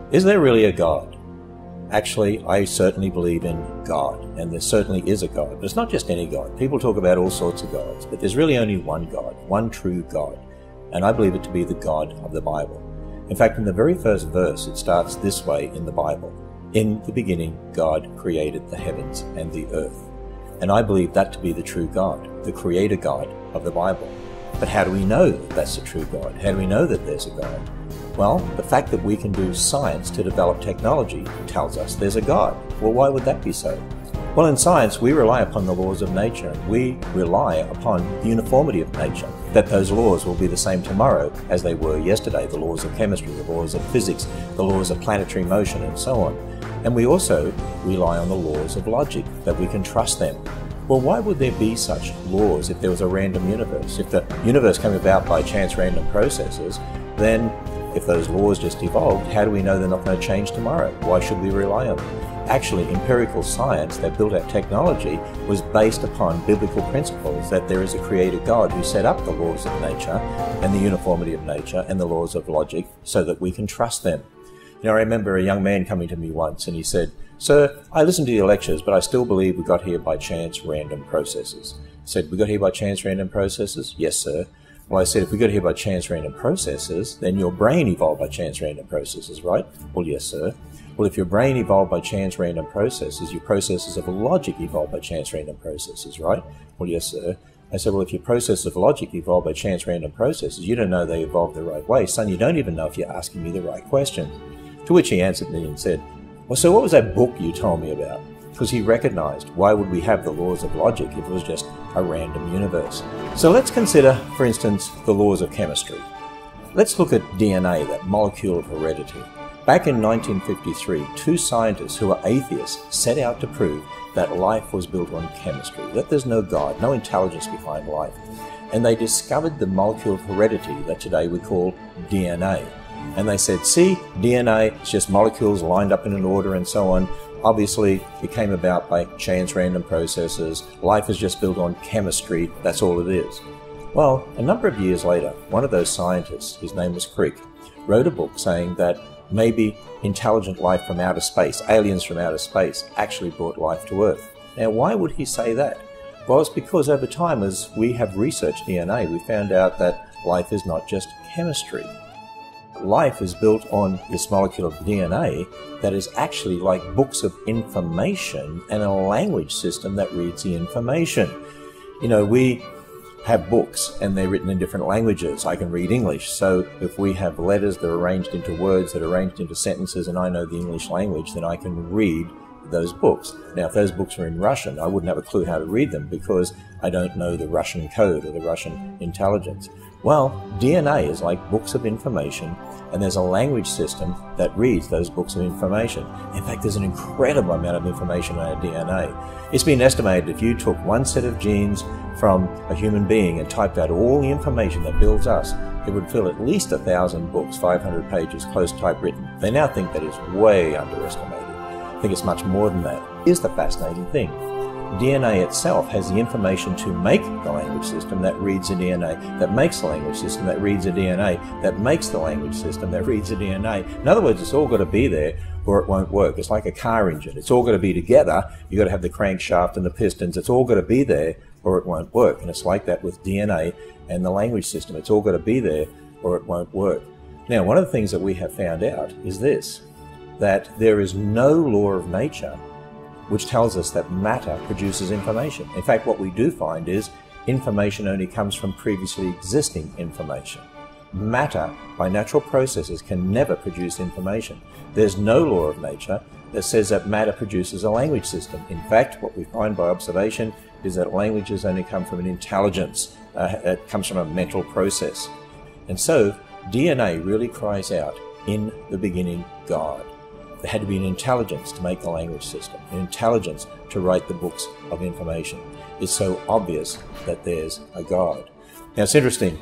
Is there really a God? Actually, I certainly believe in God, and there certainly is a God. But it's not just any God. People talk about all sorts of gods, but there's really only one God, one true God. And I believe it to be the God of the Bible. In fact, in the very first verse, it starts this way in the Bible. In the beginning, God created the heavens and the earth. And I believe that to be the true God, the creator God of the Bible. But how do we know that that's the true God? How do we know that there's a God? Well, the fact that we can do science to develop technology tells us there's a God. Well, why would that be so? Well, in science, we rely upon the laws of nature. We rely upon the uniformity of nature, that those laws will be the same tomorrow as they were yesterday, the laws of chemistry, the laws of physics, the laws of planetary motion, and so on. And we also rely on the laws of logic, that we can trust them. Well, why would there be such laws if there was a random universe? If the universe came about by chance random processes, then if those laws just evolved, how do we know they're not going to change tomorrow? Why should we rely on them? Actually, empirical science that built our technology was based upon biblical principles, that there is a creator God who set up the laws of nature and the uniformity of nature and the laws of logic so that we can trust them. You know, I remember a young man coming to me once and he said, "Sir, I listened to your lectures, but I still believe we got here by chance random processes." I said, "We got here by chance random processes?" "Yes, sir." Well, I said, "If we got here by chance random processes, then your brain evolved by chance random processes, right?" "Well, yes, sir." "Well, if your brain evolved by chance random processes, your processes of logic evolved by chance random processes, right?" "Well, yes, sir." I said, "Well, if your processes of logic evolved by chance random processes, you don't know they evolved the right way. Son, you don't even know if you're asking me the right question." To which he answered me and said, "Well, so what was that book you told me about?" Because he recognized, why would we have the laws of logic if it was just a random universe? So let's consider, for instance, the laws of chemistry. Let's look at DNA, that molecule of heredity. Back in 1953, two scientists who were atheists set out to prove that life was built on chemistry, that there's no God, no intelligence behind life. And they discovered the molecule of heredity that today we call DNA. And they said, see, DNA, it's just molecules lined up in an order and so on. Obviously, it came about by chance random processes. Life is just built on chemistry. That's all it is. Well, a number of years later, one of those scientists, his name was Crick, wrote a book saying that maybe intelligent life from outer space, aliens from outer space, actually brought life to Earth. Now, why would he say that? Well, it's because over time, as we have researched DNA, we found out that life is not just chemistry. Life is built on this molecule of DNA that is actually like books of information and a language system that reads the information. You know, we have books and they're written in different languages. I can read English, so if we have letters that are arranged into words that are arranged into sentences and I know the English language, then I can read those books. Now, if those books were in Russian, I wouldn't have a clue how to read them because I don't know the Russian code or the Russian intelligence. Well, DNA is like books of information, and there's a language system that reads those books of information. In fact, there's an incredible amount of information in our DNA. It's been estimated if you took one set of genes from a human being and typed out all the information that builds us, it would fill at least 1,000 books, 500 pages, close typewritten. They now think that is way underestimated. I think it's much more than that. Here's the fascinating thing. DNA itself has the information to make the language system that reads the DNA, that makes the language system that reads the DNA, that makes the language system that reads the DNA. In other words, it's all got to be there or it won't work. It's like a car engine. It's all got to be together. You've got to have the crankshaft and the pistons. It's all got to be there or it won't work. And it's like that with DNA and the language system. It's all got to be there or it won't work. Now, one of the things that we have found out is this, that there is no law of nature which tells us that matter produces information. In fact, what we do find is information only comes from previously existing information. Matter, by natural processes, can never produce information. There's no law of nature that says that matter produces a language system. In fact, what we find by observation is that languages only come from an intelligence. It comes from a mental process. And so, DNA really cries out, in the beginning, God. There had to be an intelligence to make the language system, an intelligence to write the books of information. It's so obvious that there's a God. Now, it's interesting.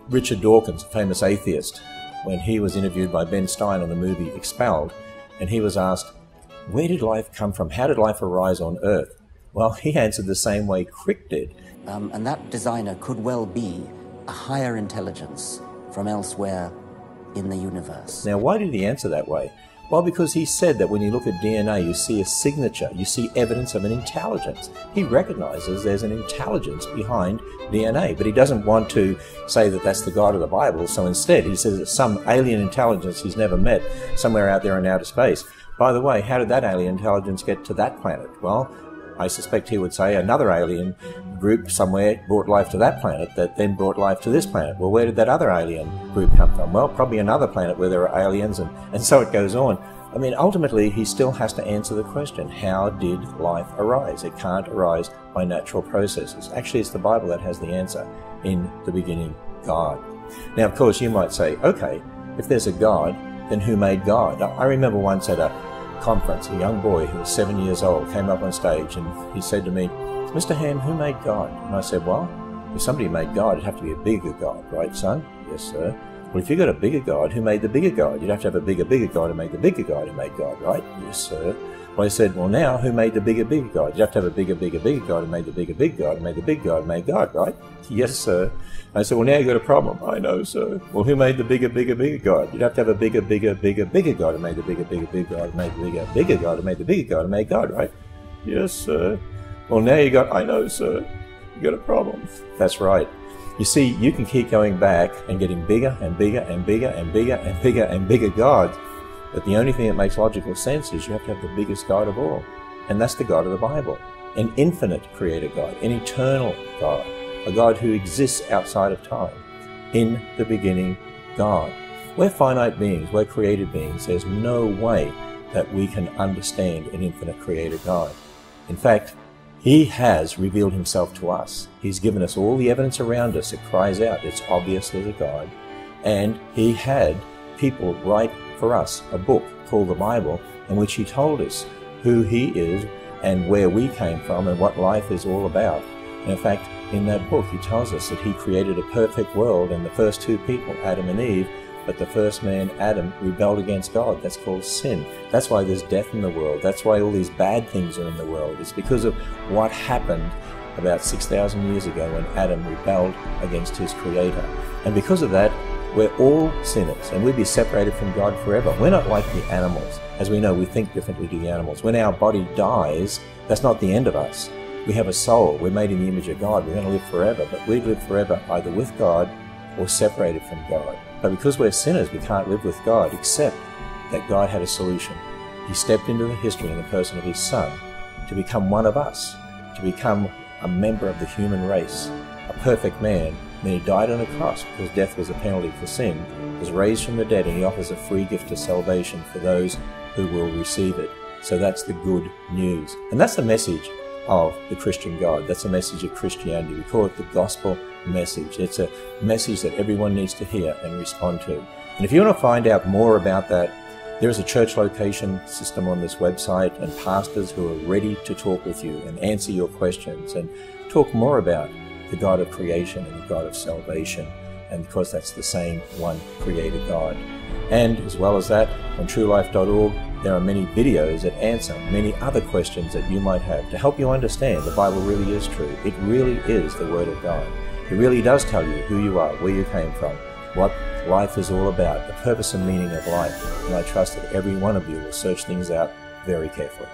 Richard Dawkins, a famous atheist, when he was interviewed by Ben Stein on the movie Expelled, and he was asked, where did life come from? How did life arise on Earth? Well, he answered the same way Crick did. And that designer could well be a higher intelligence from elsewhere in the universe. Now, why did he answer that way? Well, because he said that when you look at DNA, you see a signature, you see evidence of an intelligence. He recognizes there's an intelligence behind DNA, but he doesn't want to say that that's the God of the Bible. So instead, he says it's some alien intelligence he's never met somewhere out there in outer space. By the way, how did that alien intelligence get to that planet? Well, I suspect he would say another alien group somewhere brought life to that planet that then brought life to this planet. Well, where did that other alien group come from? Well, probably another planet where there are aliens, and so it goes on. I mean, ultimately, he still has to answer the question, how did life arise? It can't arise by natural processes. Actually, it's the Bible that has the answer. In the beginning, God. Now, of course, you might say, okay, if there's a God, then who made God? I remember once at a conference, a young boy who was 7 years old came up on stage and he said to me, "Mr. Ham, who made God?" And I said, "Well, if somebody made God, it'd have to be a bigger God, right, son?" "Yes, sir." "Well, if you got a bigger God, who made the bigger God? You'd have to have a bigger God who made the bigger God who made God, right?" "Yes, sir." Well, I said, "Well, now, who made the bigger God? You'd have to have a bigger God who made the bigger God who made the big God who made God, right?" "Yes, sir." I said, "Well, now you got a problem." "I know, sir." "Well, who made the bigger God? You'd have to have a bigger God who made the bigger God who made the bigger God who made the bigger God who made God, right?" "Yes, sir." "Well, now you got, I know, sir. You got a problem." That's right. You see, you can keep going back and getting bigger and bigger and bigger and bigger and bigger and bigger gods. But the only thing that makes logical sense is you have to have the biggest God of all. And that's the God of the Bible. An infinite creator God, an eternal God, a God who exists outside of time. In the beginning, God. We're finite beings, we're created beings. There's no way that we can understand an infinite creator God. In fact, He has revealed Himself to us. He's given us all the evidence around us. It cries out, it's obvious there's a God. And He had people write for us a book called the Bible in which He told us who He is and where we came from and what life is all about. And in fact, in that book He tells us that He created a perfect world and the first two people, Adam and Eve, but the first man, Adam, rebelled against God. That's called sin. That's why there's death in the world. That's why all these bad things are in the world. It's because of what happened about 6,000 years ago when Adam rebelled against his Creator. And because of that, we're all sinners, and we'd be separated from God forever. We're not like the animals. As we know, we think differently to the animals. When our body dies, that's not the end of us. We have a soul. We're made in the image of God. We're going to live forever, but we live forever either with God or separated from God. But because we're sinners, we can't live with God, except that God had a solution. He stepped into the history in the person of His Son to become one of us, to become a member of the human race, a perfect man. And then He died on a cross because death was a penalty for sin, was raised from the dead, and He offers a free gift of salvation for those who will receive it. So that's the good news. And that's the message of the Christian God. That's the message of Christianity. We call it the gospel message. It's a message that everyone needs to hear and respond to. And if you want to find out more about that, there is a church location system on this website and pastors who are ready to talk with you and answer your questions and talk more about the God of creation and the God of salvation. And because that's the same one creator God. And as well as that, on TrueLife.org, there are many videos that answer many other questions that you might have to help you understand the Bible really is true. It really is the Word of God. It really does tell you who you are, where you came from, what life is all about, the purpose and meaning of life. And I trust that every one of you will search things out very carefully.